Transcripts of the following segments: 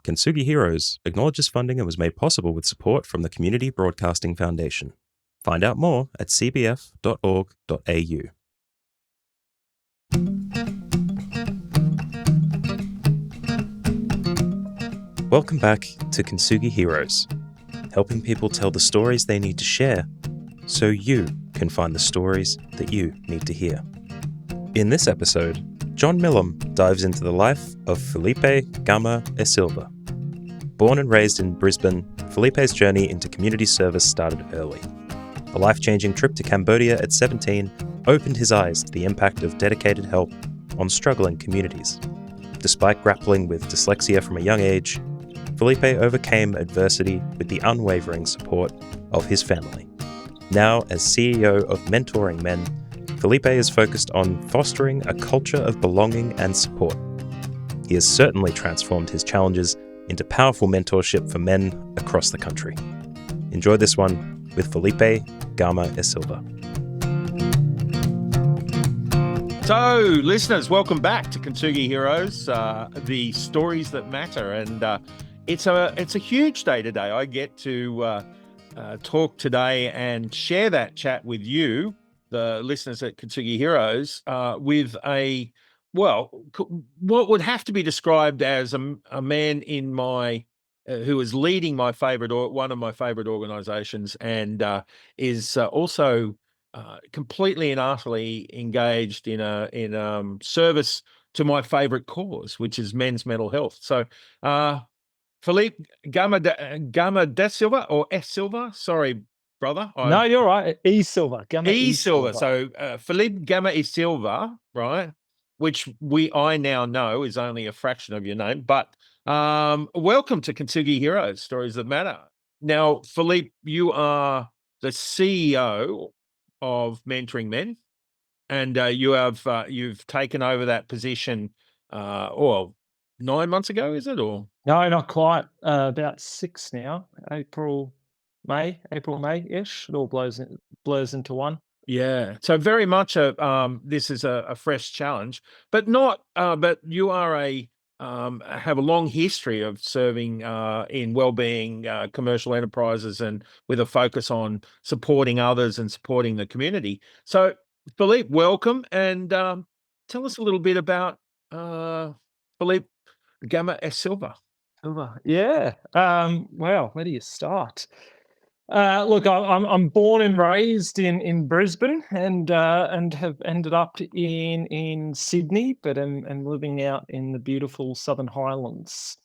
Kintsugi Heroes acknowledges funding and was made possible with support from the Community Broadcasting Foundation. Find out more at cbf.org.au. Welcome back to Kintsugi Heroes, helping people tell the stories they need to share so you can find the stories that you need to hear. In this episode, John Millam dives into the life of Filipe Gama e Silva. Born and raised in Brisbane, Filipe's journey into community service started early. A life-changing trip to Cambodia at 17 opened his eyes to the impact of dedicated help on struggling communities. Despite grappling with dyslexia from a young age, Filipe overcame adversity with the unwavering support of his family. Now, as CEO of Mentoring Men, Filipe is focused on fostering a culture of belonging and support. He has certainly transformed his challenges into powerful mentorship for men across the country. Enjoy this one with Filipe Gama e Silva. So, listeners, welcome back to Kintsugi Heroes, the stories that matter. And it's a huge day today. I get to talk today and share that chat with you, the listeners at Kintsugi Heroes, with what would have to be described as a man in my who is leading my favorite or one of my favorite organizations, and is also completely and utterly engaged in service to my favorite cause, which is men's mental health. So, Filipe Gama de Silva or S Silva, sorry, brother. No, you're right. E Silva, Gama E Silva. So Filipe Gama e Silva, right? Which I now know is only a fraction of your name. But welcome to Kintsugi Heroes, Stories That Matter. Now, Filipe, you are the CEO of Mentoring Men, and you've taken over that position 9 months ago, is it? Or No, not quite. About 6 now. April, May-ish. It all blurs into one. yeah, so very much this is a fresh challenge, but not. But you are have a long history of serving in wellbeing commercial enterprises and with a focus on supporting others and supporting the community. So, Filipe, welcome, and tell us a little bit about Filipe Gama e Silva. Silva. Yeah. Well, where do you start? Look, I'm born and raised in Brisbane, and have ended up in Sydney, but am living out in the beautiful Southern Highlands.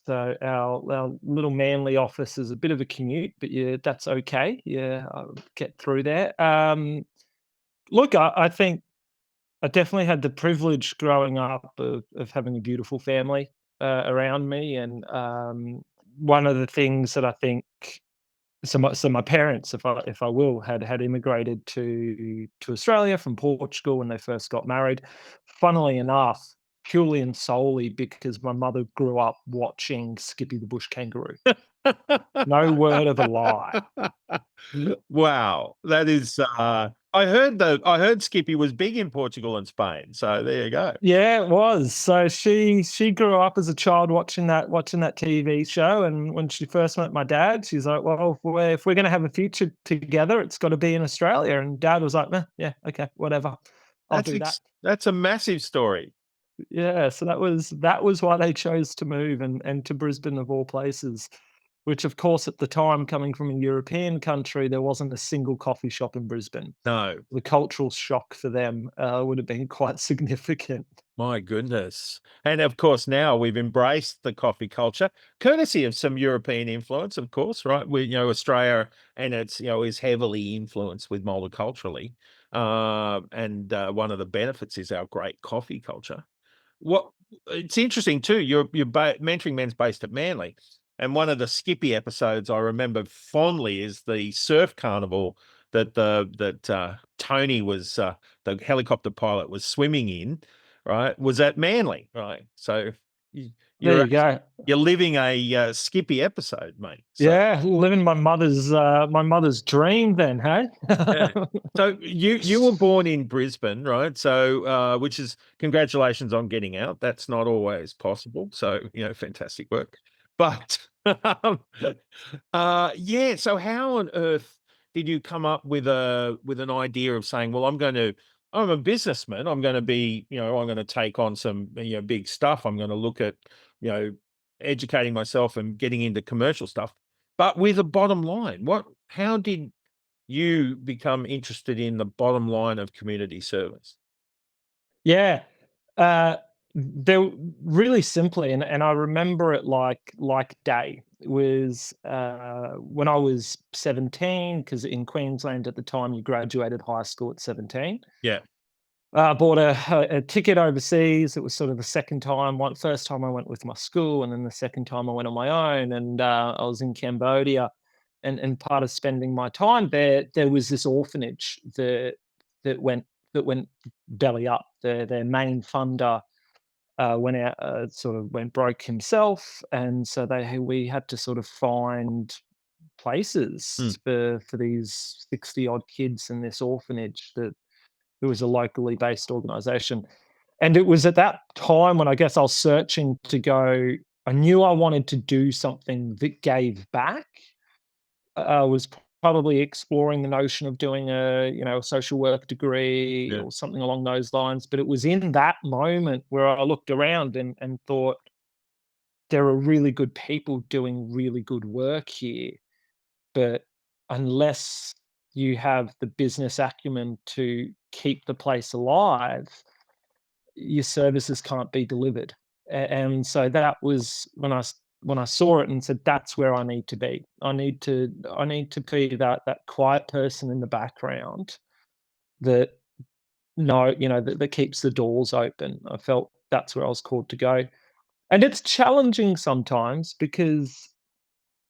So our little Manly office is a bit of a commute, but yeah, that's okay. Yeah, I'll get through there. Look, I think I definitely had the privilege growing up of having a beautiful family around me, and one of the things that I think my parents, if I will, had immigrated to Australia from Portugal when they first got married. Funnily enough, purely and solely because my mother grew up watching Skippy the Bush Kangaroo. No word of a lie. Wow, that is. I heard Skippy was big in Portugal and Spain. So there you go. Yeah, it was. So she grew up as a child watching that TV show, and when she first met my dad, she's like, "Well, if we're going to have a future together, it's got to be in Australia." And Dad was like, "Yeah, okay, whatever, I'll do that." That's a massive story. Yeah, so that was why they chose to move and to Brisbane of all places. Which, of course, at the time, coming from a European country, there wasn't a single coffee shop in Brisbane. No. The cultural shock for them would have been quite significant. My goodness. And of course, now we've embraced the coffee culture, courtesy of some European influence, of course, right? Australia, and it's, is heavily influenced with multiculturally. And one of the benefits is our great coffee culture. It's interesting too, you're Mentoring Men's based at Manly. And one of the Skippy episodes I remember fondly is the surf carnival that Tony was the helicopter pilot was swimming in, right? Was at Manly, right? So There You're you go. you're living a Skippy episode, mate. So, Yeah, living my mother's dream then, hey? yeah. So you were born in Brisbane, right? So which is congratulations on getting out. That's not always possible. So, fantastic work. But um, yeah, so how on earth did you come up with an idea of saying, well, I'm a businessman, I'm going to be, I'm going to take on some, big stuff. I'm going to look at, you know, educating myself and getting into commercial stuff, but with a bottom line. How did you become interested in the bottom line of community service? Yeah. Uh, there really simply, and I remember it like day. It was when I was 17, because in Queensland at the time you graduated high school at 17. Yeah. Bought a ticket overseas. It was sort of the second time. First time I went with my school, and then the second time I went on my own. And I was in Cambodia, and part of spending my time there was this orphanage that went that went belly up. Their main funder went out, sort of went broke himself, and so we had to sort of find Mm. places for these 60 odd kids in this orphanage that it was a locally based organization. And it was at that time when I guess I was searching to go, I knew I wanted to do something that gave back. I was probably exploring the notion of doing a social work degree Yeah. or something along those lines. But it was in that moment where I looked around and thought, there are really good people doing really good work here. But unless you have the business acumen to keep the place alive, your services can't be delivered. And so that was when I saw it and said, that's where I need to be. I need to be that quiet person in the background that that keeps the doors open. I felt that's where I was called to go. And it's challenging sometimes because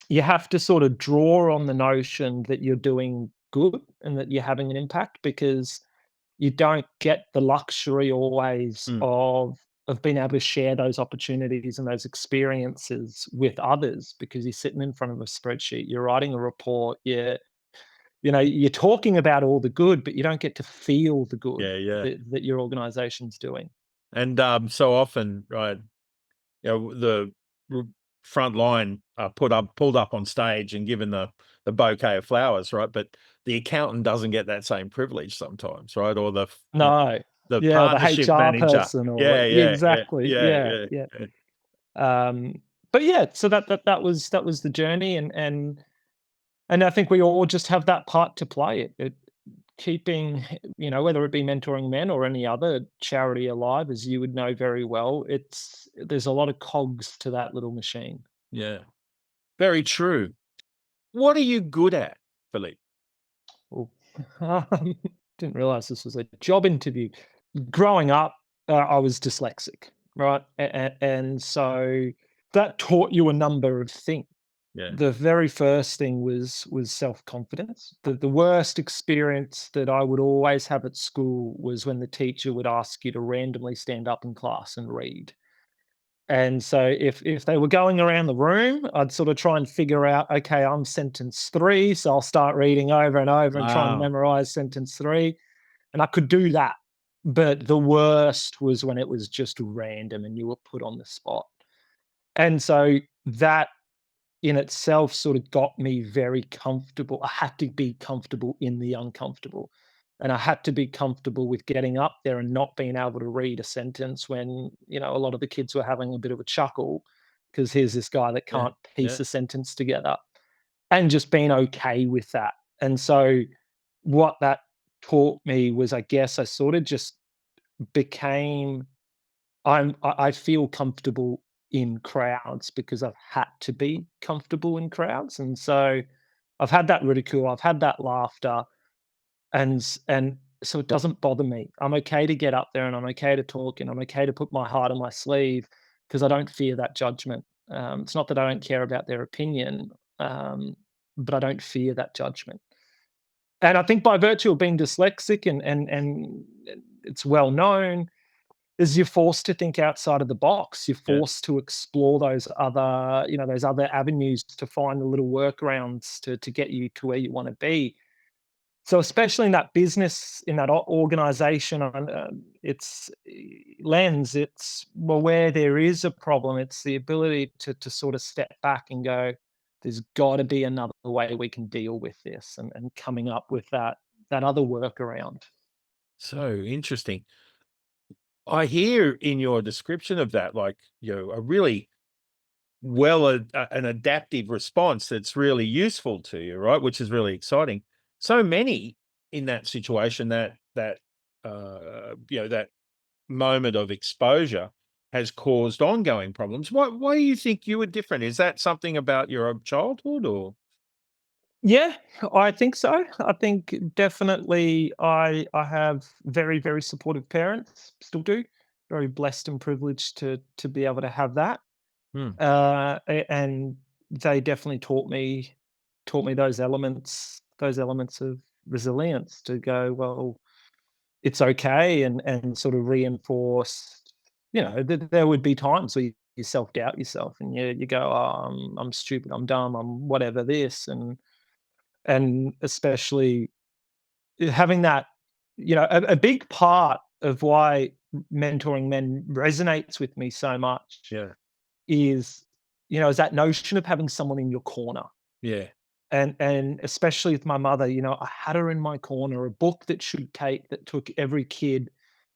you have to sort of draw on the notion that you're doing good and that you're having an impact, because you don't get the luxury always Mm. of being able to share those opportunities and those experiences with others, because you're sitting in front of a spreadsheet, you're writing a report, you're talking about all the good, but you don't get to feel the good Yeah, yeah. that your organization's doing. And so often, right, the r- front line are pulled up on stage and given the bouquet of flowers, right? But the accountant doesn't get that same privilege sometimes, right? Or No. the Yeah, or the partnership HR manager. person or Yeah, yeah, yeah, exactly. yeah, Yeah, yeah, yeah. yeah. But yeah, so that was the journey, and I think we all just have that part to play. It keeping, whether it be mentoring men or any other charity alive, as you would know very well, there's a lot of cogs to that little machine. Yeah. Very true. What are you good at, Philippe? Oh, didn't realize this was a job interview. Growing up, I was dyslexic, right? And so that taught you a number of things. Yeah. The very first thing was self-confidence. The worst experience that I would always have at school was when the teacher would ask you to randomly stand up in class and read. And so if they were going around the room, I'd sort of try and figure out, okay, I'm sentence 3, so I'll start reading over and over and try and Wow. memorize sentence 3, and I could do that. But the worst was when it was just random and you were put on the spot. And so that in itself sort of got me very comfortable. I had to be comfortable in the uncomfortable. And I had to be comfortable with getting up there and not being able to read a sentence when, a lot of the kids were having a bit of a chuckle because here's this guy that Yeah, can't yeah. piece a sentence together, and just being okay with that. And so what that taught me was, I guess I sort of just became I feel comfortable in crowds because I've had to be comfortable in crowds, and so I've had that ridicule, I've had that laughter, and so it doesn't bother me. I'm okay to get up there, and I'm okay to talk, and I'm okay to put my heart on my sleeve because I don't fear that judgment. It's not that I don't care about their opinion, um, but I don't fear that judgment. And I think by virtue of being dyslexic, and it's well known, is you're forced to think outside of the box. You're Yeah. forced to explore those other, those other avenues to find the little workarounds to get you to where you want to be. So especially in that business, in that organization, it's lens, it's well, where there is a problem, it's the ability to sort of step back and go, there's got to be another way we can deal with this, and coming up with that other workaround. So interesting. I hear in your description of that, like, a really an adaptive response that's really useful to you, right? Which is really exciting. So many in that situation that moment of exposure has caused ongoing problems. Why do you think you were different? Is that something about your childhood or? Yeah, I think so. I think definitely I have very, very supportive parents, still do. Very blessed and privileged to be able to have that. Hmm. And they definitely taught me those elements of resilience to go, well, it's okay, and sort of reinforce, there would be times where you self-doubt yourself, and you go, oh, I'm stupid, I'm dumb, I'm whatever this, and especially having that, a big part of why mentoring men resonates with me so much Yeah. is, is that notion of having someone in your corner. Yeah. And especially with my mother, I had her in my corner, a book that took every kid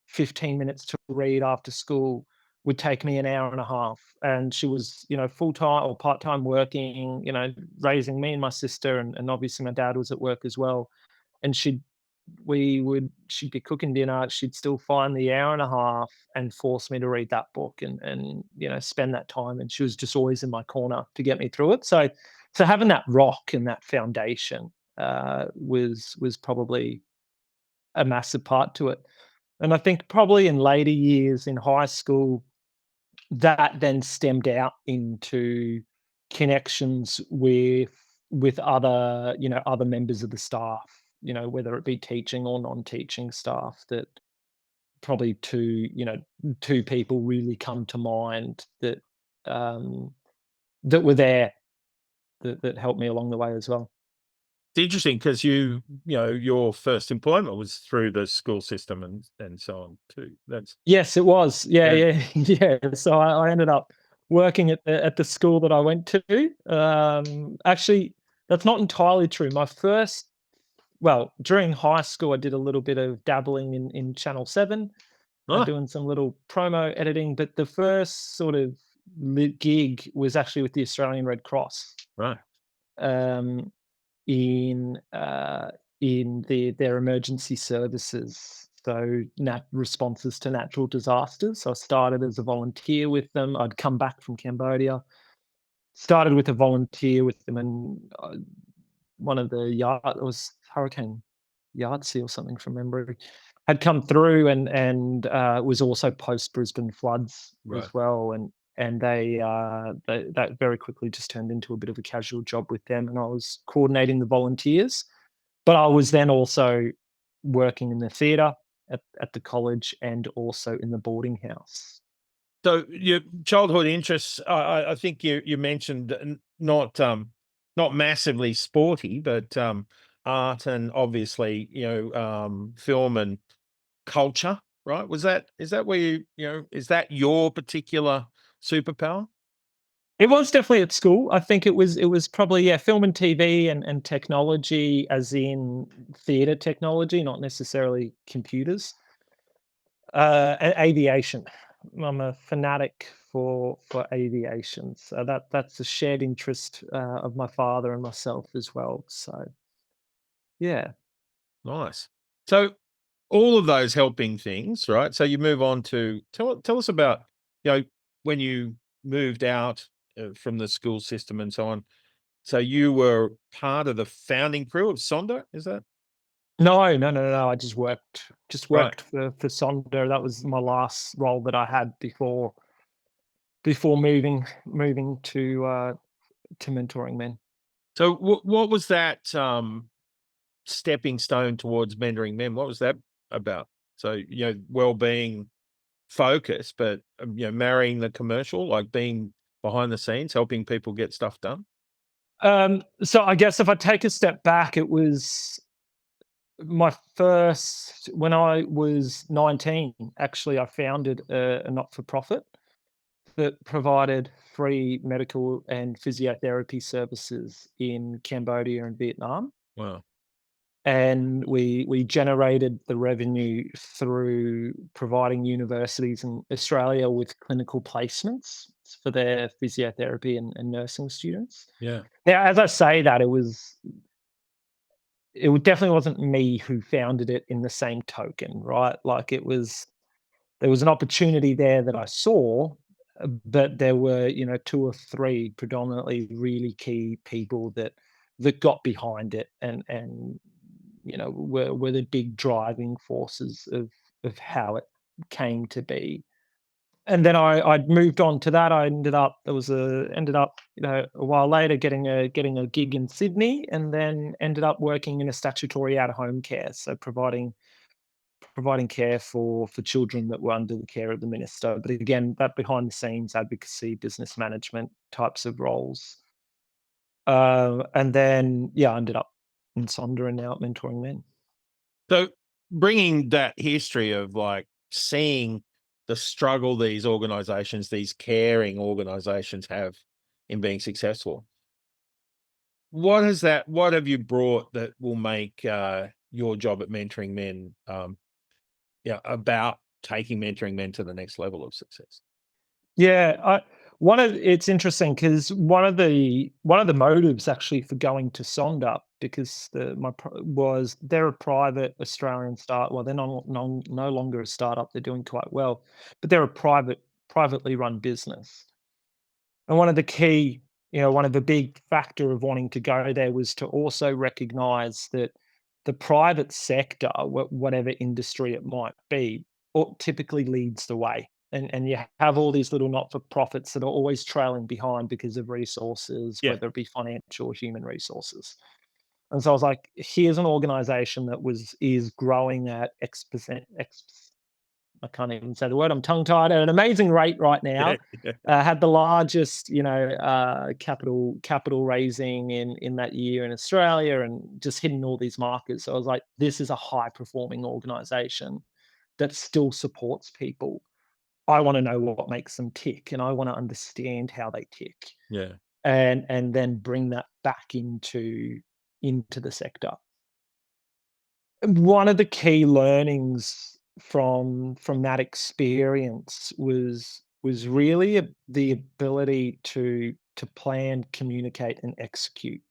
15 minutes to read after school would take me an hour and a half. And she was, full-time or part-time working, raising me and my sister, and obviously my dad was at work as well. And she'd be cooking dinner, she'd still find the hour and a half and force me to read that book, and spend that time, and she was just always in my corner to get me through it. So having that rock and that foundation was probably a massive part to it. And I think probably in later years in high school, that then stemmed out into connections with other members of the staff, whether it be teaching or non-teaching staff. That probably two people really come to mind um, that were there, that helped me along the way as well. It's interesting because your first employment was through the school system and so on too. That's Yes, it was. Yeah, yeah. yeah, yeah. So I ended up working at the school that I went to. Actually, that's not entirely true. During high school, I did a little bit of dabbling in Channel 7, Oh, doing some little promo editing, but the first sort of gig was actually with the Australian Red Cross. right. Um, in their emergency services, so responses to natural disasters. So I started as a volunteer with them. I'd come back from Cambodia, started with a volunteer with them, and one of the yard it was Hurricane Yardley or something from memory had come through, and was also post Brisbane floods Right. as well, and they that very quickly just turned into a bit of a casual job with them, and I was coordinating the volunteers. But I was then also working in the theatre at the college, and also in the boarding house. So your childhood interests, I think you mentioned not massively sporty, but art and obviously film and culture, right? Is that where is that your particular superpower? It was definitely at school. I think it was probably, yeah, film and TV, and technology, as in theatre technology, not necessarily computers. Aviation. I'm a fanatic for aviation, so that's a shared interest of my father and myself as well. So yeah. Nice. So all of those helping things, right? So you move on to tell us about you know when you moved out from the school system and so on. So you were part of the founding crew of Sonda, is that No, no, no, no, no. I just right? worked for Sonder. That was my last role that I had before moving to mentoring men. So what was that stepping stone towards mentoring men? What was that about? So well-being. focus, but marrying the commercial, like being behind the scenes, helping people get stuff done? So I guess if I take a step back, it was my first when I was 19. Actually, I founded a not-for-profit that provided free medical and physiotherapy services in Cambodia and Vietnam. Wow. And we generated the revenue through providing universities in Australia with clinical placements for their physiotherapy and nursing students. Yeah. Now, as I say that, definitely wasn't me who founded it in the same token, right? Like there was an opportunity there that I saw, but there were, two or three predominantly really key people that got behind it and were the big driving forces of how it came to be. And then I'd moved on to that. I ended up, a while later getting a gig in Sydney, and then ended up working in a statutory out of home care, so providing care for children that were under the care of the minister. But again, that behind the scenes advocacy, business management types of roles. And then I ended up in Sonder and now at Mentoring Men. So bringing that history of like seeing the struggle these organizations, these caring organizations have in being successful. What have you brought that will make your job at Mentoring Men about taking Mentoring Men to the next level of success? Yeah, it's interesting because one of the motives actually for going to Sonder, because was they're a private Australian start. Well, they're no longer a startup. They're doing quite well, but they're a privately run business. And one of the big factor of wanting to go there was to also recognize that the private sector, whatever industry it might be, typically leads the way. And you have all these little not-for-profits that are always trailing behind because of resources, Yeah. whether it be financial or human resources. And so I was like, here's an organization that is growing at X%, I can't even say the word. I'm tongue-tied at an amazing rate right now. Yeah. Had the largest, capital raising in that year in Australia, and just hitting all these markers. So I was like, this is a high-performing organization that still supports people. I want to know what makes them tick, and I want to understand how they tick, Yeah. and then bring that back into the sector. One of the key learnings from that experience was really the ability to plan, communicate, and execute.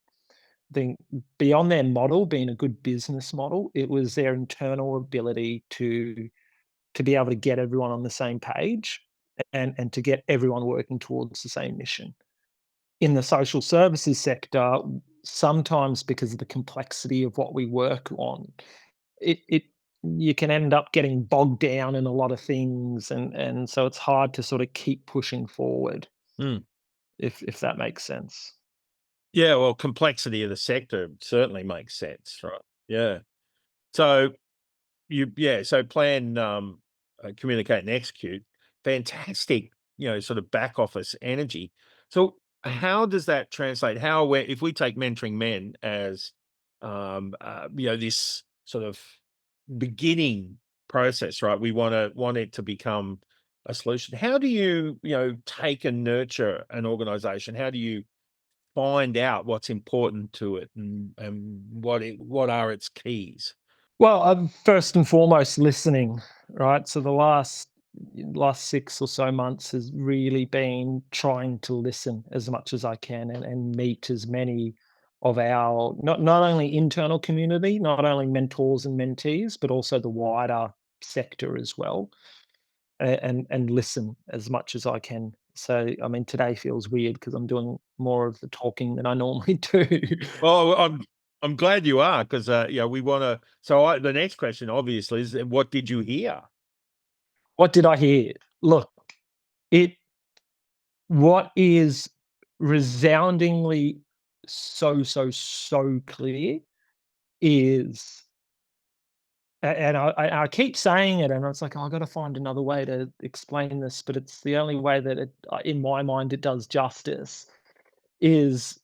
Think beyond their model being a good business model, it was their internal ability to be able to get everyone on the same page and to get everyone working towards the same mission. In the social services sector, sometimes because of the complexity of what we work on, it you can end up getting bogged down in a lot of things, and so it's hard to sort of keep pushing forward, Mm. if that makes sense. Yeah, well, complexity of the sector certainly makes sense, right? Yeah. So so plan, communicate and execute. Fantastic, sort of back office energy. So how does that translate? If we take Mentoring Men as, this sort of beginning process, right? We want it to become a solution. How do you, take and nurture an organization? How do you find out what's important to it and what are its keys? Well, first and foremost, listening, right? So the last 6 or so months has really been trying to listen as much as I can, and meet as many of our not only internal community, not only mentors and mentees, but also the wider sector as well, and listen as much as I can. So, I mean, today feels weird because I'm doing more of the talking than I normally do. Oh, I'm glad you are because we want to. So the next question, obviously, is what did you hear? What did I hear? Look, it what is resoundingly so clear is and I keep saying it, and it's like, "Oh, I've got to find another way to explain this," but it's the only way that it, in my mind, it does justice, is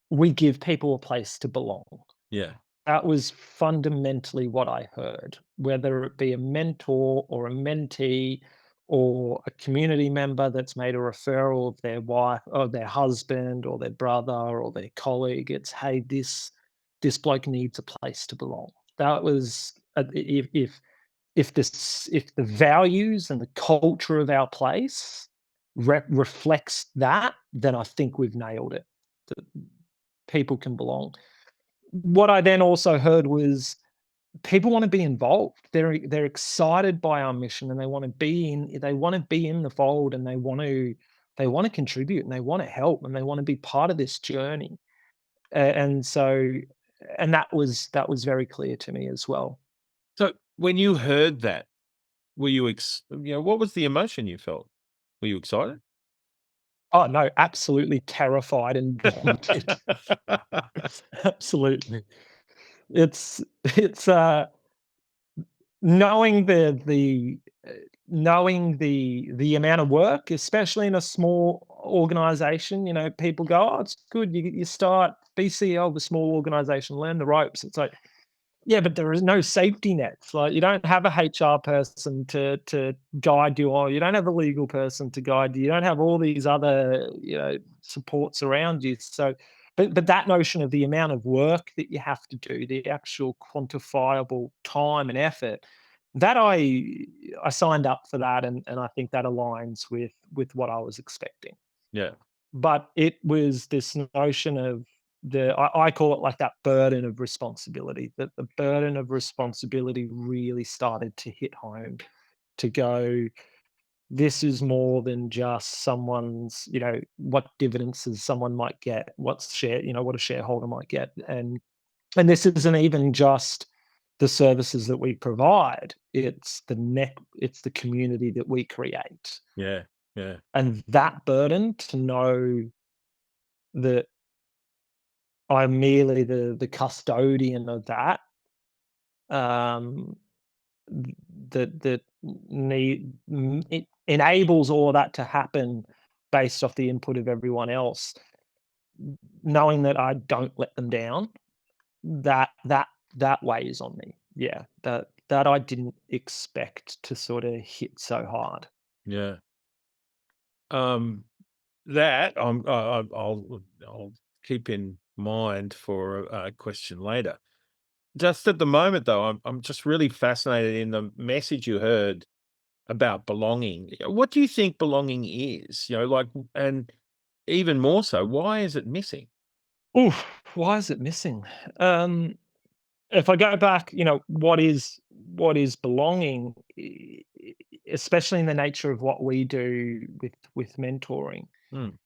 we give people a place to belong. Yeah. That was fundamentally what I heard, whether it be a mentor or a mentee or a community member that's made a referral of their wife or their husband or their brother or their colleague. It's, "Hey, this bloke needs a place to belong." That was, if the values and the culture of our place reflects that, then I think we've nailed it. That people can belong. What I then also heard was people want to be involved. They're excited by our mission, and they want to be in the fold, and they want to contribute, and they want to help, and they want to be part of this journey. And so, and that was very clear to me as well. So when you heard that, were you what was the emotion you felt? Were you excited? Oh no, absolutely terrified and daunted. Absolutely. It's knowing the amount of work, especially in a small organization. People go, "Oh, it's good. You start be CEO of a small organization, learn the ropes." It's like, yeah, but there is no safety nets. Like, you don't have a HR person to guide you, or you don't have a legal person to guide you. You don't have all these other, supports around you. So, but that notion of the amount of work that you have to do, the actual quantifiable time and effort, that I signed up for that, and I think that aligns with what I was expecting. Yeah. But it was this notion of I call it like that burden of responsibility, that the burden of responsibility really started to hit home, to go, this is more than just someone's, what dividends does someone might get, what a shareholder might get. And this isn't even just the services that we provide, it's the community that we create. Yeah. Yeah. And that burden, to know that I'm merely the custodian of that, um, that it enables all of that to happen based off the input of everyone else, knowing that I don't let them down, that weighs on me. Yeah, that I didn't expect to sort of hit so hard. Yeah. Um, that I'll keep in mind for a question later. Just at the moment, though, I'm just really fascinated in the message you heard about belonging. What do you think belonging is? And even more so, why is it missing? Oof, why is it missing? Um, if I go back, what is belonging, especially in the nature of what we do with mentoring, Mm,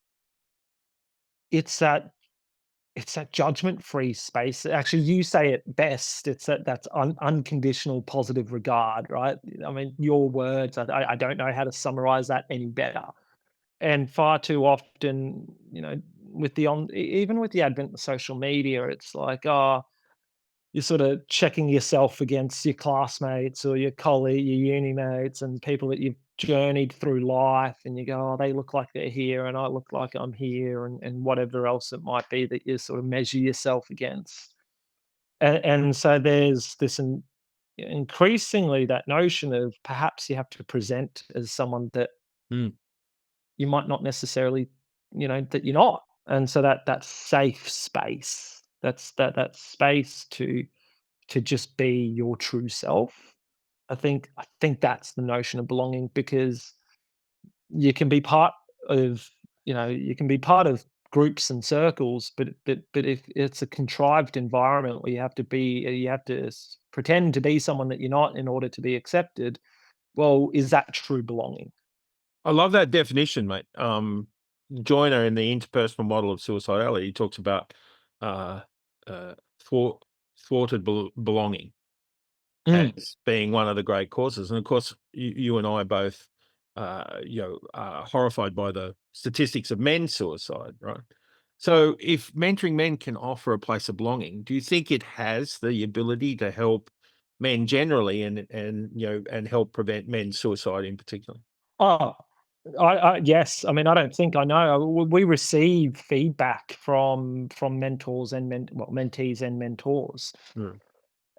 it's that it's that judgment-free space. Actually, you say it best. It's that's unconditional positive regard, right? I mean, your words. I don't know how to summarize that any better. And far too often, even with the advent of social media, it's like, oh, you're sort of checking yourself against your classmates or your colleague, your uni mates, and people that you've journeyed through life, and you go, "Oh, they look like they're here, and I look like I'm here," and whatever else it might be that you sort of measure yourself against. And so there's this increasingly that notion of perhaps you have to present as someone that mm, you might not necessarily, that you're not. And so that safe space, that space to just be your true self. I think that's the notion of belonging, because you can be part of, you can be part of groups and circles, but if it's a contrived environment where you have to pretend to be someone that you're not in order to be accepted, well, is that true belonging? I love that definition, mate. Joyner in the interpersonal model of suicidality, he talks about uh, uh, thwart, thwarted belonging Mm, as being one of the great causes. And of course, you and I both, are horrified by the statistics of men's suicide, right? So, if mentoring men can offer a place of belonging, do you think it has the ability to help men generally, and and help prevent men's suicide in particular? Oh, yes. I mean, I don't think I know. We receive feedback from mentors and mentees and mentors, Mm,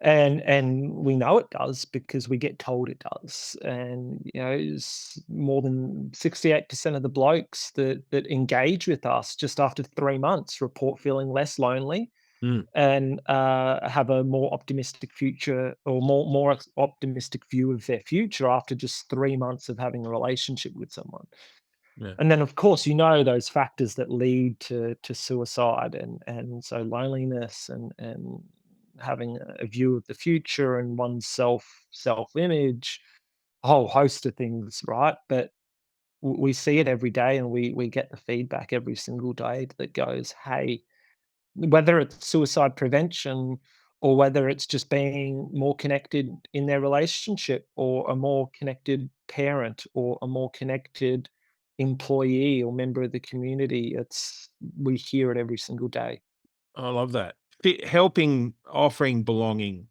and we know it does because we get told it does. And it's more than 68% of the blokes that engage with us just after 3 months report feeling less lonely mm, and have a more optimistic future, or more optimistic view of their future after just 3 months of having a relationship with someone. yeah. And then, of course, those factors that lead to suicide, and so loneliness, and having a view of the future and one's self image, a whole host of things, right? But we see it every day, and we get the feedback every single day that goes, hey, whether it's suicide prevention, or whether it's just being more connected in their relationship, or a more connected parent, or a more connected employee or member of the community, we hear it every single day. I love that. Helping, offering belonging,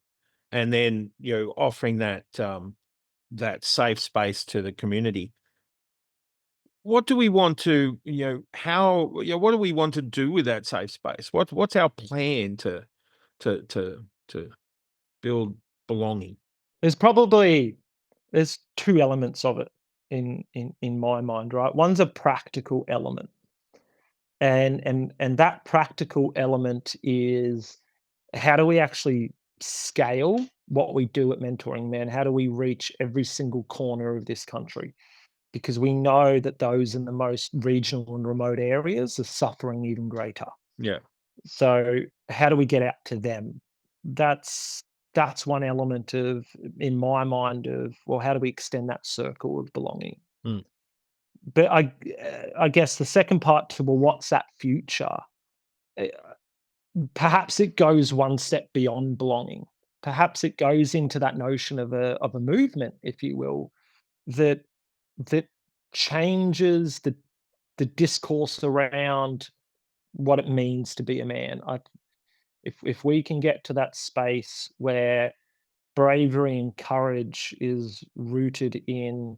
and then offering that safe space to the community. What do we want to, how, what do we want to do with that safe space? What's our plan to build belonging? There's probably there's two elements of it in my mind, right? One's a practical element, and that practical element is, how do we actually scale what we do at Mentoring Men? How do we reach every single corner of this country? Because we know that those in the most regional and remote areas are suffering even greater. Yeah. So how do we get out to them? That's that's one element of, in my mind, of, well, how do we extend that circle of belonging? Mm. But I guess the second part to, well, what's that future? Eh, Perhaps it goes one step beyond belonging. Perhaps it goes into that notion of a movement, if you will, that that changes the discourse around what it means to be a man. If we can get to that space where bravery and courage is rooted in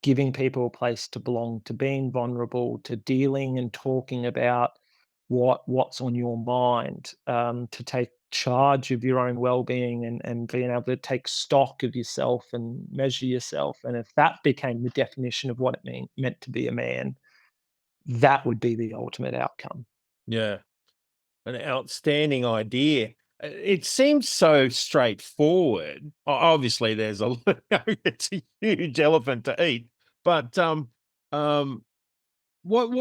giving people a place to belong, to being vulnerable, to dealing and talking about what's on your mind, to take charge of your own well-being, and being able to take stock of yourself and measure yourself. And if that became the definition of what it meant to be a man, that would be the ultimate outcome. Yeah. An outstanding idea. It seems so straightforward. Obviously, there's a it's a huge elephant to eat, but um, what?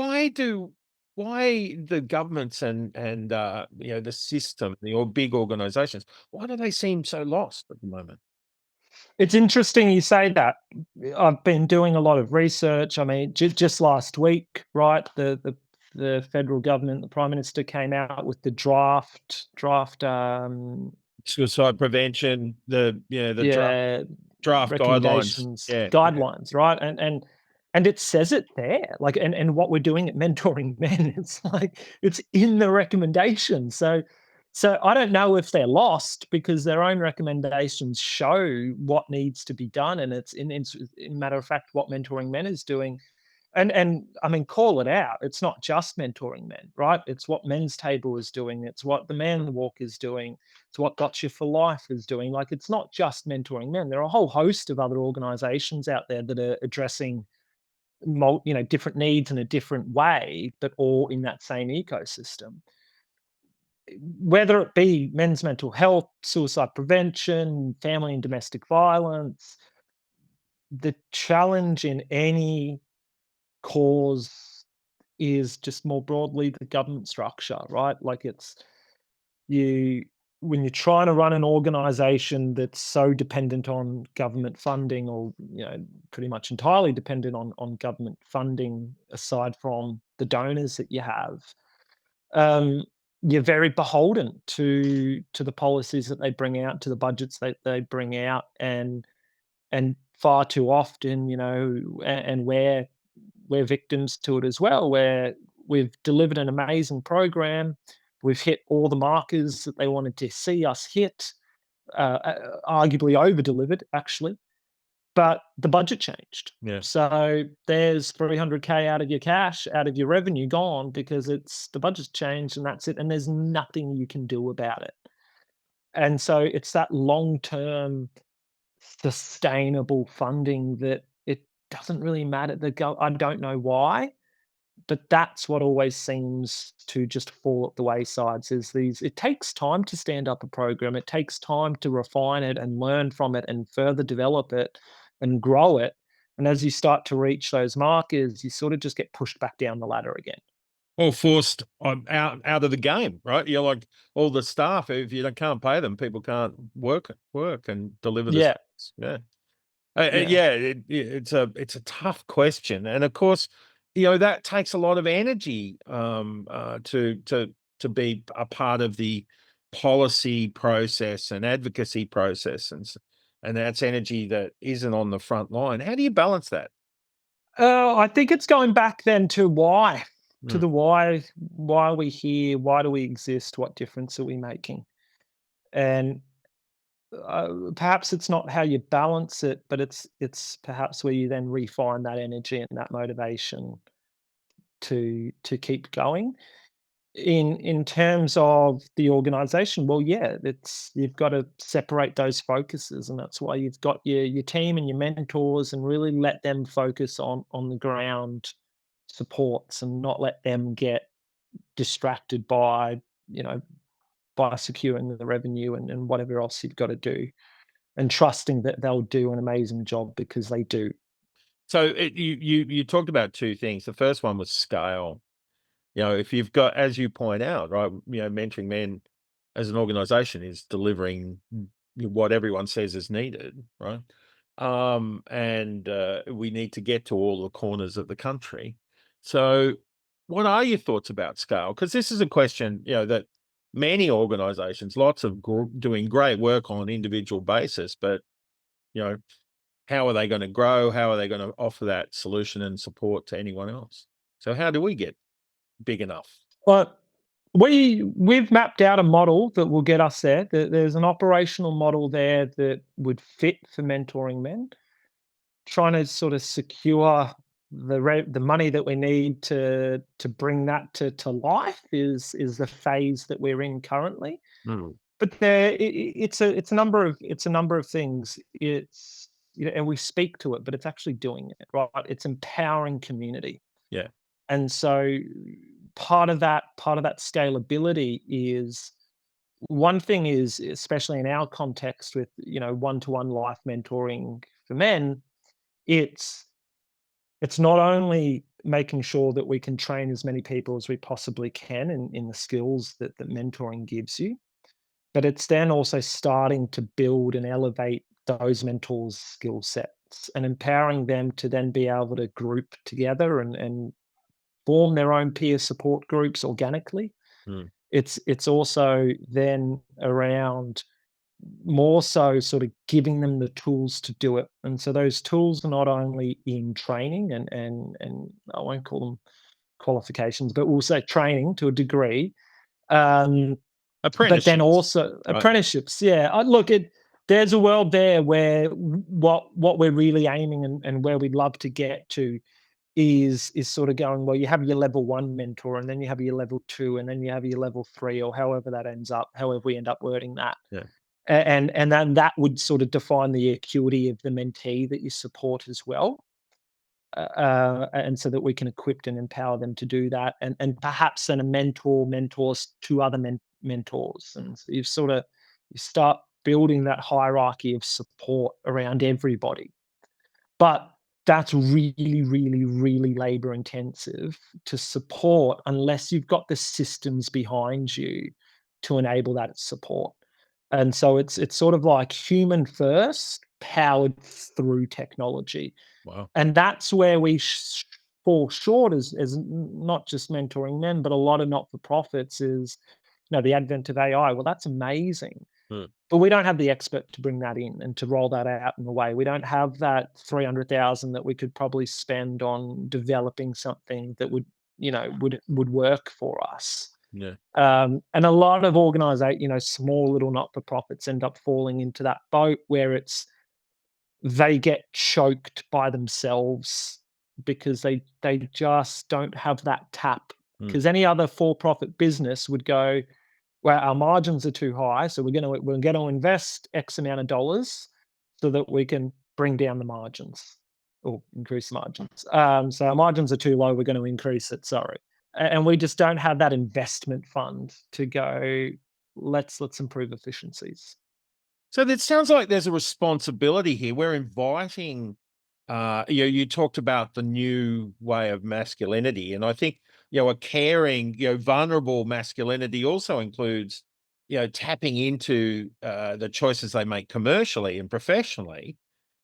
Why the governments and the system, the big organizations, why do they seem so lost at the moment? It's interesting you say that. I've been doing a lot of research. I mean, just last week, right? The federal government, the prime minister came out with the draft. Suicide prevention, the Yeah, draft guidelines. recommendations, Yeah, yeah, guidelines, right? And it says it there, like, and what we're doing at Mentoring Men, it's like it's in the recommendations. So I don't know if they're lost, because their own recommendations show what needs to be done, and it's in matter of fact what Mentoring Men is doing. And I mean, call it out. It's not just Mentoring Men, right? It's what Men's Table is doing. It's what the Man Walk is doing. It's what Gotcha for Life is doing. Like, it's not just Mentoring Men. There are a whole host of other organizations out there that are addressing different needs in a different way, but all in that same ecosystem. Whether it be men's mental health, suicide prevention, family and domestic violence, the challenge in any cause is just more broadly the government structure, right? Like, it's you when you're trying to run an organization that's so dependent on government funding, or pretty much entirely dependent on government funding, aside from the donors that you have, um, you're very beholden to the policies that they bring out, to the budgets that they bring out, and far too often, and we're victims to it as well, where we've delivered an amazing program, we've hit all the markers that they wanted to see us hit, arguably over-delivered, actually, but the budget changed. Yeah. So there's 300K out of your cash, out of your revenue gone because the budget's changed and that's it, and there's nothing you can do about it. And so it's that long-term sustainable funding that it doesn't really matter. I don't know why, but that's what always seems to just fall at the waysides is these it takes time to stand up a program. It takes time to refine it and learn from it and further develop it and grow it. And as you start to reach those markers, you sort of just get pushed back down the ladder again. Or forced out of the game, right? You're like all the staff, if you can't pay them, people can't work and deliver the Yeah. service. Yeah. Yeah. Yeah, it's a tough question, and of course, that takes a lot of energy to be a part of the policy process and advocacy process, and that's energy that isn't on the front line. How do you balance that? I think it's going back then to why, to Mm, the why are we here? Why do we exist? What difference are we making? And perhaps it's not how you balance it, but it's perhaps where you then refine that energy and that motivation to keep going. In terms of the organization, well, yeah, it's you've got to separate those focuses, and that's why you've got your team and your mentors, and really let them focus on the ground supports, and not let them get distracted by you know by securing the revenue and whatever else you've got to do, and trusting that they'll do an amazing job because they do. so you talked about two things. The first one was scale. If you've got, as you point out, right, Mentoring Men as an organization is delivering what everyone says is needed, right? And we need to get to all the corners of the country. So what are your thoughts about scale? Because this is a question, that many organizations, lots of doing great work on an individual basis, but, you know, how are they going to grow? How are they going to offer that solution and support to anyone else? So how do we get big enough? But we've mapped out a model that will get us there. There's an operational model there that would fit for mentoring men. Trying to sort of secure the money that we need to bring that to life is the phase that we're in currently. Mm, But it's a number of things. It's and we speak to it, but it's actually doing it right. It's empowering community. yeah. And so part of that scalability is one thing is, especially in our context with, one-to-one life mentoring for men, it's it's not only making sure that we can train as many people as we possibly can in the skills that mentoring gives you, but it's then also starting to build and elevate those mentors' skill sets and empowering them to then be able to group together and form their own peer support groups organically. Mm. It's also then around more so sort of giving them the tools to do it. And so those tools are not only in training and I won't call them qualifications, but we'll say training to a degree. Um, but then Apprenticeships, also right? apprenticeships. Yeah, look, there's a world there where what we're really aiming and where we'd love to get to is sort of going, well, you have your level one mentor, and then you have your level two, and then you have your level three, or however we end up wording that. Yeah. And then that would sort of define the acuity of the mentee that you support as well. And so that we can equip and empower them to do that, and perhaps then a mentor mentors to other mentors, and so you start building that hierarchy of support around everybody. But that's really, really, really labor intensive to support unless you've got the systems behind you to enable that support. And so it's sort of like human first, powered through technology. Wow. And that's where we fall short as not just mentoring men, but a lot of not for profits is, the advent of AI. Well, that's amazing. Mm. But we don't have the expert to bring that in and to roll that out in the way. We don't have that 300,000 that we could probably spend on developing something that would work for us. Yeah. And a lot of organizations, small little not-for-profits end up falling into that boat where they get choked by themselves because they just don't have that tap. Because any other for-profit business would go, well, our margins are too high, so we're gonna invest X amount of dollars so that we can bring down the margins or increase the margins. So our margins are too low, we're going to increase it. Sorry, and we just don't have that investment fund to go. Let's improve efficiencies. So it sounds like there's a responsibility here. We're inviting, you talked about the new way of masculinity, and I think, a caring, vulnerable masculinity also includes, tapping into the choices they make commercially and professionally,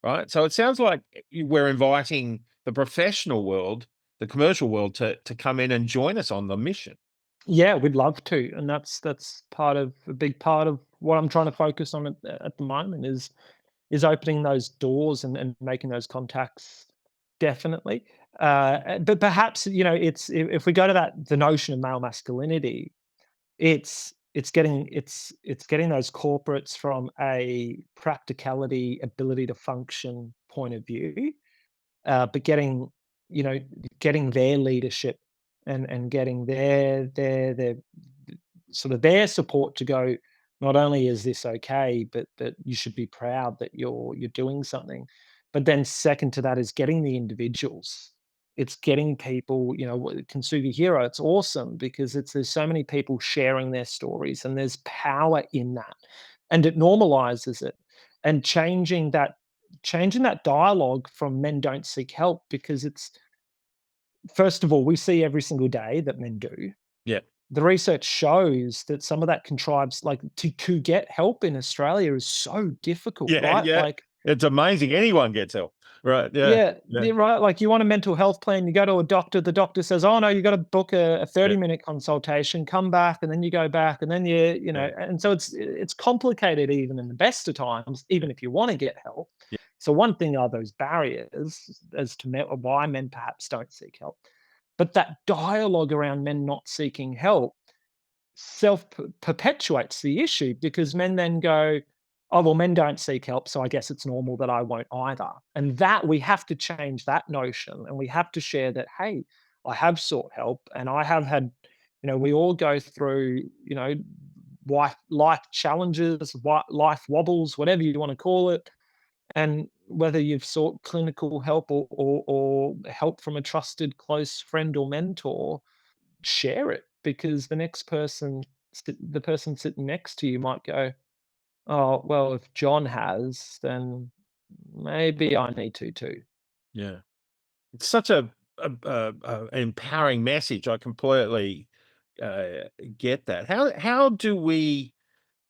right? So it sounds like we're inviting the professional world, the commercial world, to come in and join us on the mission. Yeah, we'd love to, and that's a big part of what I'm trying to focus on at the moment is opening those doors and making those contacts. Definitely. But perhaps, it's if we go to the notion of male masculinity, it's getting those corporates from a practicality, ability to function point of view, but you know, getting their leadership and getting their sort of their support to go, not only is this okay, but you should be proud that you're doing something. But then second to that is getting the individuals. It's getting people, Kintsugi Hero, it's awesome because there's so many people sharing their stories and there's power in that. And it normalizes it and changing that dialogue from men don't seek help because it's first of all, we see every single day that men do. Yeah. The research shows that some of that contrives like to get help in Australia is so difficult, Yeah, right? yeah. Like, It's amazing anyone gets help. Right. Yeah. yeah, Yeah. yeah, right. Like you want a mental health plan, you go to a doctor, the doctor says, "Oh no, you got to book a Yeah. 30-minute consultation, come back, and then you go back, and then Yeah. and so it's complicated even in the best of times, even if you want to get help. Yeah. So one thing are those barriers as to why men perhaps don't seek help. But that dialogue around men not seeking help self perpetuates the issue because men then go, oh, well, men don't seek help. So I guess it's normal that I won't either. And that we have to change that notion and we have to share that, hey, I have sought help and I have had, we all go through, life challenges, life wobbles, whatever you want to call it. And whether you've sought clinical help or help from a trusted close friend or mentor, share it because the person sitting next to you might go, "Oh, well, if John has, then maybe I need to too." Yeah. It's such an empowering message. I completely get that. How do we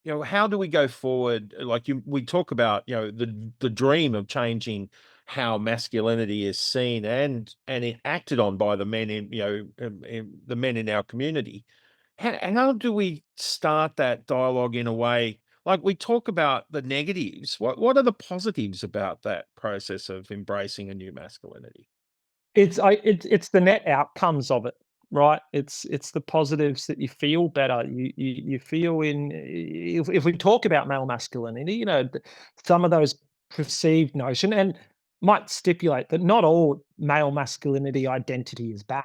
go forward? Like we talk about, the dream of changing how masculinity is seen and it acted on by the men the men in our community. How do we start that dialogue in a way like we talk about the negatives? What are the positives about that process of embracing a new masculinity? It's the net outcomes of it, right? It's the positives that you feel better. You feel if we talk about male masculinity, some of those perceived notion and might stipulate that not all male masculinity identity is bad,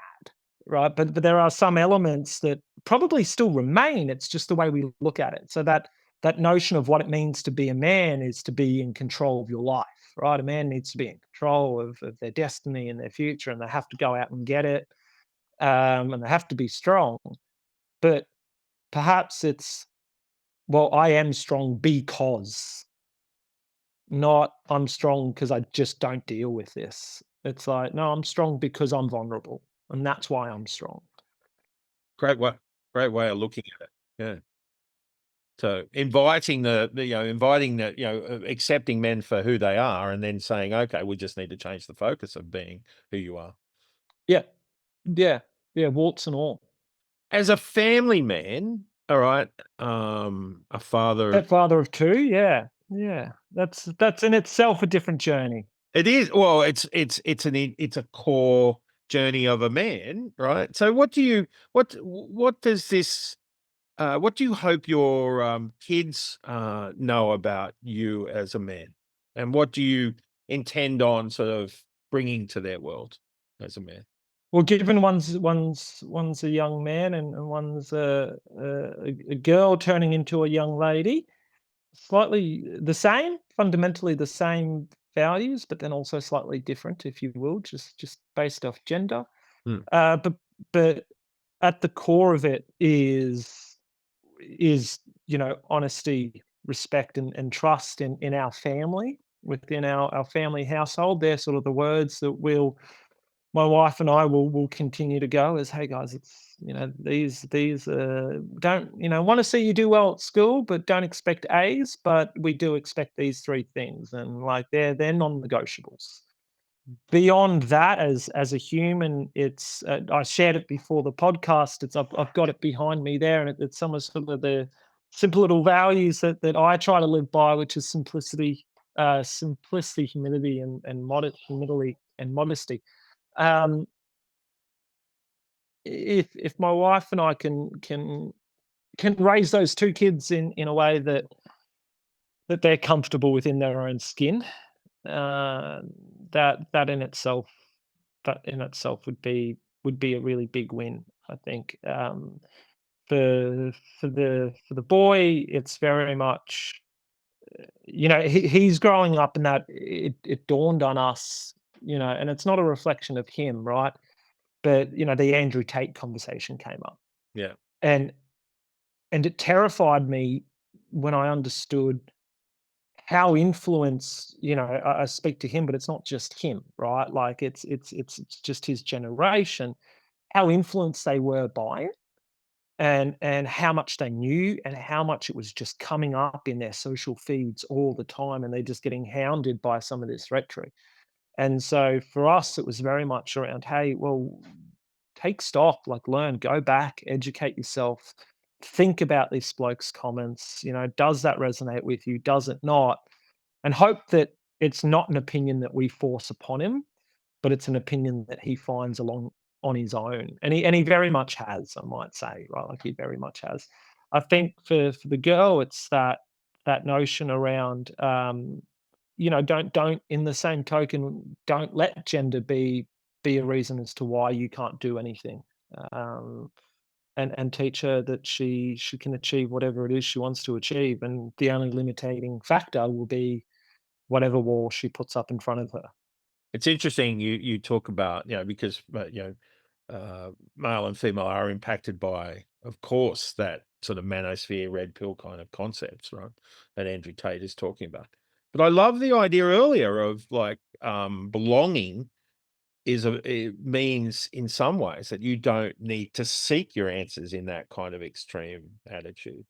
right? But there are some elements that probably still remain. It's just the way we look at it. So that notion of what it means to be a man is to be in control of your life, right? A man needs to be in control of their destiny and their future, and they have to go out and get it, and they have to be strong. But perhaps it's, well, I am strong because, not I'm strong because I just don't deal with this. It's like, no, I'm strong because I'm vulnerable, and that's why I'm strong. Great way, great way of looking at it. Yeah. So inviting inviting accepting men for who they are, and then saying, okay, we just need to change the focus of being who you are. Yeah, yeah, yeah, warts and all. As a family man, all right, a father. Stepfather of two, yeah, yeah. That's in itself a different journey. It is, well, it's a core journey of a man, right? So what does this what do you hope your kids know about you as a man, and what do you intend on sort of bringing to their world as a man? Well, given one's a young man and one's a girl turning into a young lady, slightly the same, fundamentally the same values, but then also slightly different, if you will, just based off gender. Hmm. But at the core of it is honesty, respect, and trust in our family, within our family household. They're sort of the words that my wife and I will continue to go as, hey guys, it's these don't want to see you do well at school, but don't expect A's, but we do expect these three things, and like they're non-negotiables. Beyond that, as a human, it's I shared it before the podcast. I've got it behind me there, and it's some of sort of the simple little values that I try to live by, which is simplicity, humility, humility and modesty. Um, if my wife and I can raise those two kids in a way that they're comfortable within their own skin, uh, that in itself would be a really big win, I think. For the boy, it's very much, he's growing up, and that it dawned on us, and it's not a reflection of him, right? But the Andrew Tate conversation came up, Yeah. and it terrified me when I understood how influenced, I speak to him, but it's not just him, right? Like it's just his generation, how influenced they were by it, and how much they knew, and how much it was just coming up in their social feeds all the time, and they're just getting hounded by some of this rhetoric. And so for us, it was very much around, hey, well, take stock, like learn, go back, educate yourself, think about this bloke's comments. Does that resonate with you? Does it not? And hope that it's not an opinion that we force upon him, but it's an opinion that he finds along on his own. And he very much has, I might say, right? Like he very much has. I think for the girl, it's that notion around, don't in the same token, don't let gender be a reason as to why you can't do anything. Um, and teach her that she can achieve whatever it is she wants to achieve, and the only limiting factor will be whatever wall she puts up in front of her. It's interesting you talk about, because male and female are impacted by, of course, that sort of manosphere, red pill kind of concepts, right? That Andrew Tate is talking about. But I love the idea earlier of like belonging it means in some ways that you don't need to seek your answers in that kind of extreme attitude.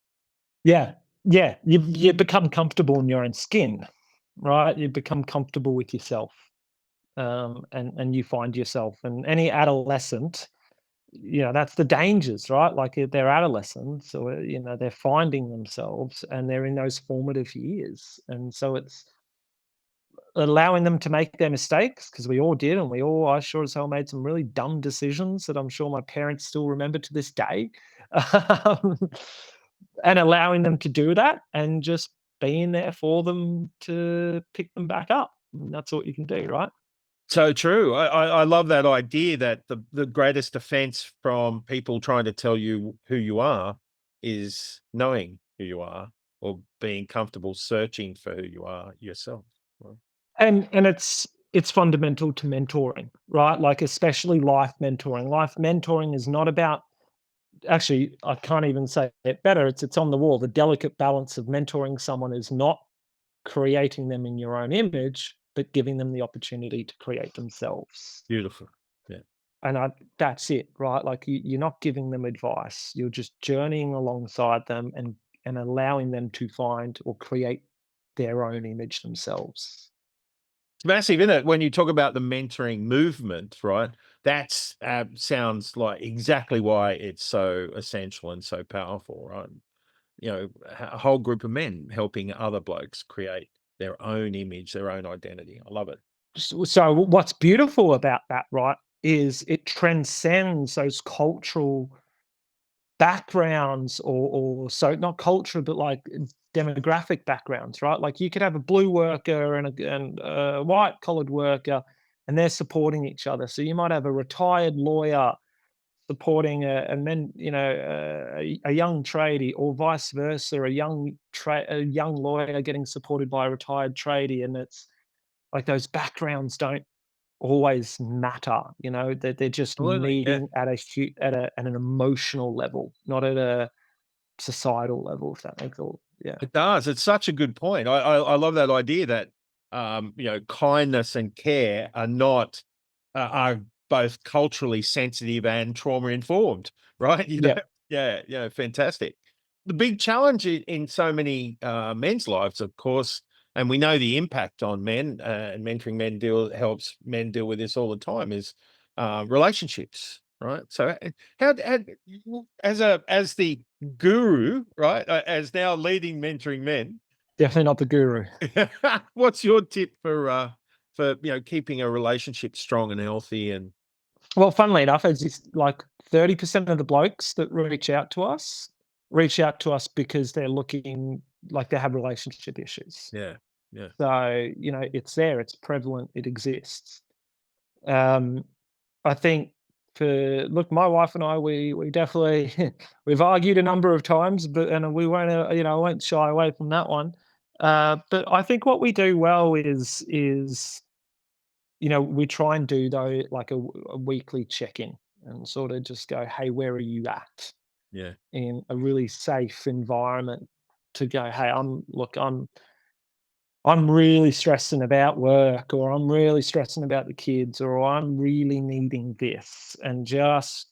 Yeah, yeah, you become comfortable in your own skin, right? You become comfortable with yourself, and you find yourself. And any adolescent, that's the dangers, right? Like they're adolescents, or they're finding themselves, and they're in those formative years, and so it's allowing them to make their mistakes, because we all did, and I sure as hell made some really dumb decisions that I'm sure my parents still remember to this day. Um, and allowing them to do that, and just being there for them to pick them back up. And that's what you can do, right? So true. I love that idea that the greatest defense from people trying to tell you who you are is knowing who you are, or being comfortable searching for who you are yourself. Right. And it's fundamental to mentoring, right? Like especially life mentoring. Life mentoring is not about, actually, I can't even say it better. It's on the wall. The delicate balance of mentoring someone is not creating them in your own image, but giving them the opportunity to create themselves. Beautiful. Yeah. And that's it, right? Like you're not giving them advice. You're just journeying alongside them, and allowing them to find or create their own image themselves. It's massive, isn't it? When you talk about the mentoring movement, right? That's sounds like exactly why it's so essential and so powerful, right? A whole group of men helping other blokes create their own image, their own identity. I love it. So what's beautiful about that, right, is it transcends those cultural backgrounds, or so not culture, but like demographic backgrounds, right? Like you could have a blue worker and a white collared worker, and they're supporting each other. So you might have a retired lawyer supporting and then a young tradie, or vice versa, a young lawyer getting supported by a retired tradie, and it's like those backgrounds don't always matter. They're just Absolutely. Yeah. meeting at an emotional level, not at a societal level, if that makes all. Yeah. It does. It's such a good point. I love that idea that kindness and care are both culturally sensitive and trauma informed, right? Yeah. Yeah, fantastic. The big challenge in so many men's lives, of course, and we know the impact on men, and mentoring men helps men deal with this all the time, is relationships, right? So how as the guru, right, as now leading mentoring men, Definitely not the guru. what's your tip for keeping a relationship strong and healthy? And Well, funnily enough, it's like 30% of the blokes that reach out to us because they're looking like they have relationship issues. yeah, yeah, So, it's there, it's prevalent, it exists. Um, I think look, my wife and I, we definitely we've argued a number of times, but and we won't, I won't shy away from that one. But I think what we do well is we try and do though like a weekly check in, and sort of just go, hey, where are you at yeah. in a really safe environment to go, hey, I'm really stressing about work, or I'm really stressing about the kids, or I'm really needing this, and just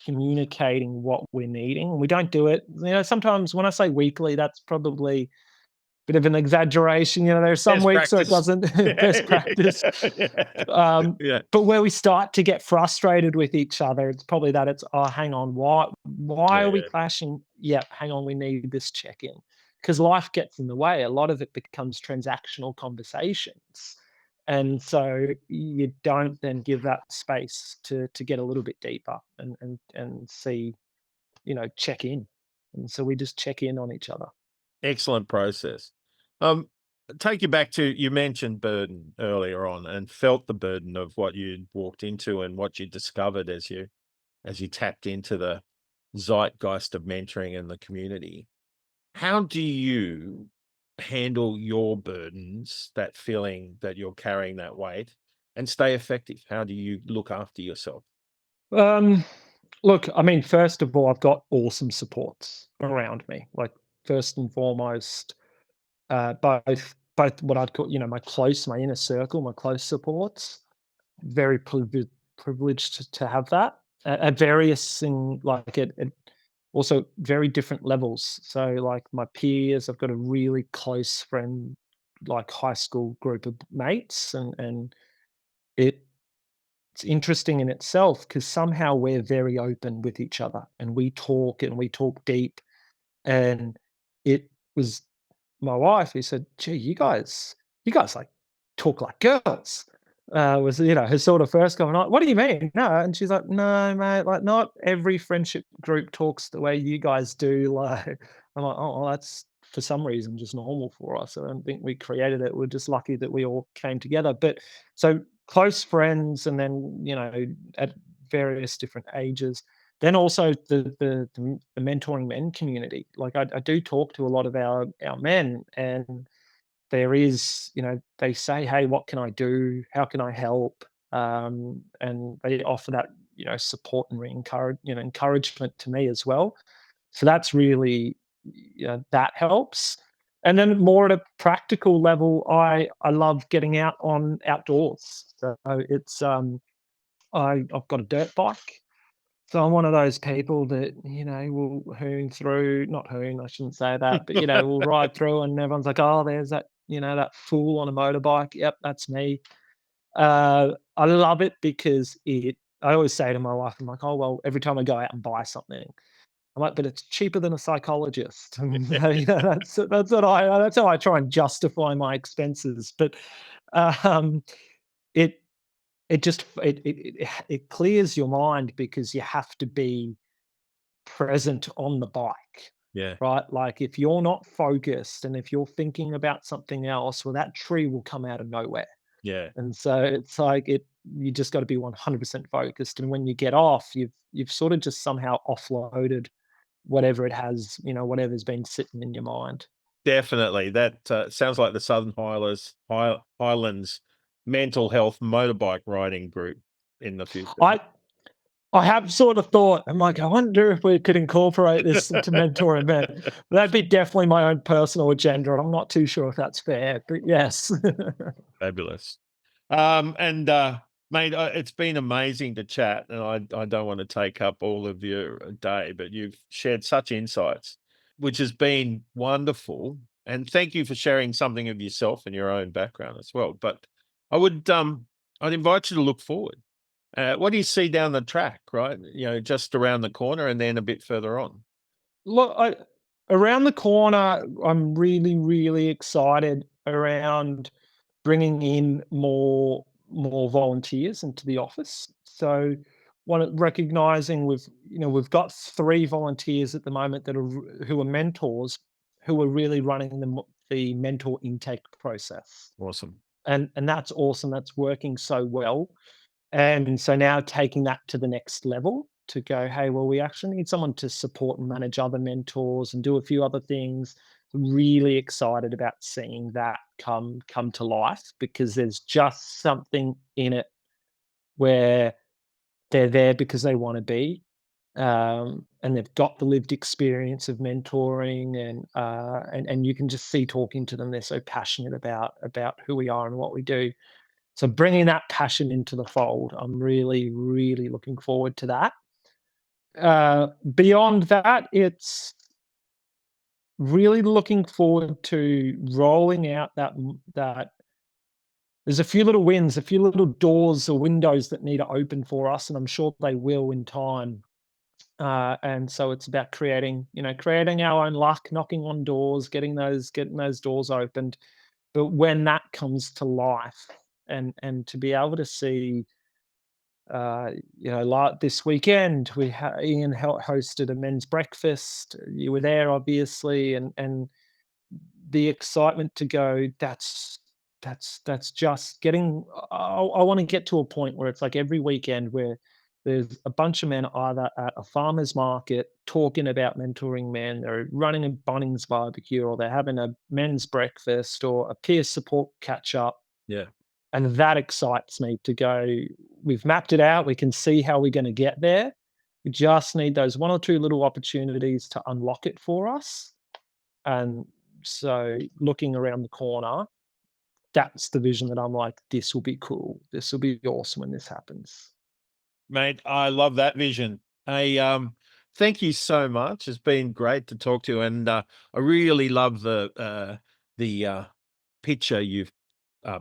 communicating what we're needing. We don't do it, sometimes when I say weekly, that's probably a bit of an exaggeration. There's some Best weeks where it practice. doesn't best practice. Yeah, Um, yeah, but where we start to get frustrated with each other, it's probably that it's, oh, hang on, why are we yeah. clashing? Yeah, hang on, we need this check-in. Because life gets in the way. A lot of it becomes transactional conversations. And so you don't then give that space to get a little bit deeper and see, check in. And so we just check in on each other. Excellent process. Um, Take you back to, you mentioned burden earlier on and felt the burden of what you'd walked into and what you discovered as you tapped into the zeitgeist of mentoring in the community. How do you handle your burdens, that feeling that you're carrying that weight, and stay effective? How do you look after yourself? Um, Look, I mean, first of all, I've got awesome supports around me. Like, first and foremost, both what I'd call, my inner circle, my close supports. Very privileged to have that at various at also very different levels. So, like my peers, I've got a really close friend, like high school group of mates, and it it's interesting in itself because somehow we're very open with each other, and we talk deep. And it was my wife who said, "Gee, you guys like talk like girls." Was her sort of first comment. Like, what do you mean? No, and she's like, "No, mate. Like, not every friendship group talks the way you guys do." Like, I'm like, "Oh, well, that's for some reason just normal for us. I don't think we created it. We're just lucky that we all came together." But so close friends, and then at various different ages. Then also the mentoring men community. Like I do talk to a lot of our men, and there is, they say, "Hey, what can I do? How can I help?" And they offer that, support and encouragement to me as well. So that's really, that helps. And then more at a practical level, I love getting outdoors. So it's I've got a dirt bike, so I'm one of those people that, will hoon through, not hoon, I shouldn't say that, but, will ride through and everyone's like, "Oh, there's that, that fool on a motorbike." Yep, that's me. I love it because I always say to my wife, I'm like, "Oh, well, every time I go out and buy something," I'm like, "But it's cheaper than a psychologist." And, that's how I try and justify my expenses. But, um, it it clears your mind because you have to be present on the bike, Yeah. right? Like if you're not focused and if you're thinking about something else, well, that tree will come out of nowhere. Yeah. And so it's like you just got to be 100% focused. And when you get off, you've sort of just somehow offloaded whatever it has, whatever's been sitting in your mind. Definitely. That sounds like the Southern Highlands mental health motorbike riding group in the future. I have sort of thought, I'm like, I wonder if we could incorporate this into mentoring men. That'd be definitely my own personal agenda. And I'm not too sure if that's fair, but yes. Fabulous. And mate, it's been amazing to chat, and I don't want to take up all of your day, but you've shared such insights, which has been wonderful. And thank you for sharing something of yourself and your own background as well. But I'd invite you to look forward. What do you see down the track, right? Just around the corner and then a bit further on. Look, around the corner, I'm really, really excited around bringing in more volunteers into the office. So, recognizing we've got 3 volunteers at the moment who are mentors, who are really running the mentor intake process, Awesome. and that's awesome. That's working so well. And so now taking that to the next level to go, hey, well, we actually need someone to support and manage other mentors and do a few other things. Really excited about seeing that come to life because there's just something in it where they're there because they want to be. And they've got the lived experience of mentoring, and you can just see talking to them, they're so passionate about who we are and what we do. So bringing that passion into the fold, I'm really, really looking forward to that. Beyond that, it's really looking forward to rolling out that there's a few little wins, a few little doors or windows that need to open for us, and I'm sure they will in time. And so it's about creating our own luck, knocking on doors, getting those doors opened. But when that comes to life, and to be able to see, like this weekend, Ian hosted a men's breakfast. You were there, obviously, and the excitement to go. That's just getting. I want to get to a point where it's like every weekend where there's a bunch of men either at a farmer's market talking about mentoring men, they're running a Bunnings barbecue, or they're having a men's breakfast or a peer support catch up. Yeah. And that excites me to go, we've mapped it out, we can see how we're gonna get there. We just need those 1 or 2 little opportunities to unlock it for us. And so looking around the corner, that's the vision that I'm like, "This will be cool. This will be awesome when this happens." Mate, I love that vision. Thank you so much. It's been great to talk to you, and I really love the picture you've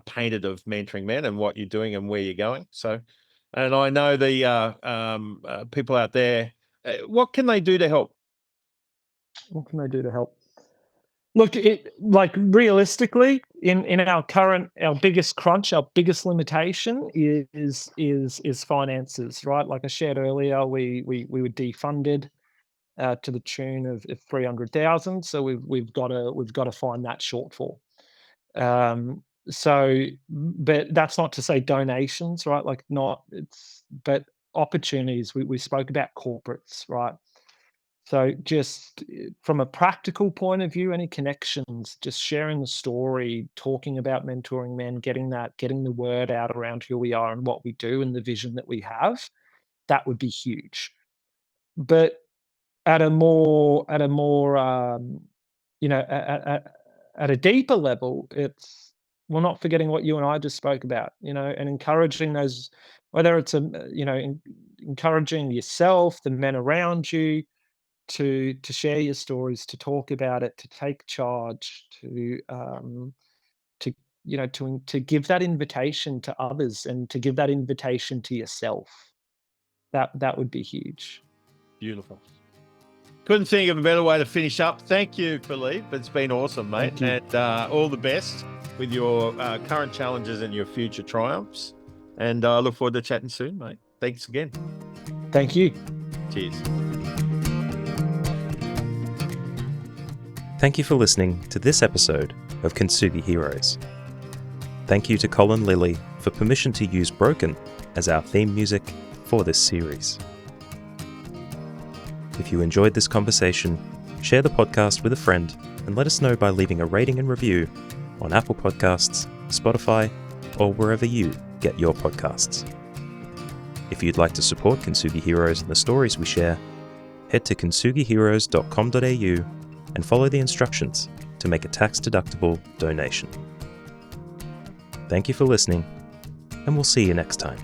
painted of mentoring men and what you're doing and where you're going. So, and I know the people out there. What can they do to help? What can I do to help? Look, realistically, in our biggest crunch, our biggest limitation is finances, right? Like I shared earlier, we were defunded to the tune of 300,000, so we've got to find that shortfall. But that's not to say donations, right? Like not it's but opportunities. We spoke about corporates, right? So just from a practical point of view, any connections, just sharing the story, talking about mentoring men, getting the word out around who we are and what we do and the vision that we have, that would be huge. But at a more at a deeper level, it's we're not forgetting what you and I just spoke about, and encouraging those, whether it's encouraging yourself, the men around you, to share your stories, to talk about it, to take charge, to give that invitation to others and to give that invitation to yourself. That would be huge. Beautiful. Couldn't think of a better way to finish up. Thank you, Filipe. It's been awesome, mate. Thank you. And all the best with your current challenges and your future triumphs. And I look forward to chatting soon, mate. Thanks again. Thank you. Cheers. Thank you for listening to this episode of Kintsugi Heroes. Thank you to Colin Lilly for permission to use Broken as our theme music for this series. If you enjoyed this conversation, share the podcast with a friend and let us know by leaving a rating and review on Apple Podcasts, Spotify, or wherever you get your podcasts. If you'd like to support Kintsugi Heroes and the stories we share, head to kintsugiheroes.com.au and follow the instructions to make a tax-deductible donation. Thank you for listening, and we'll see you next time.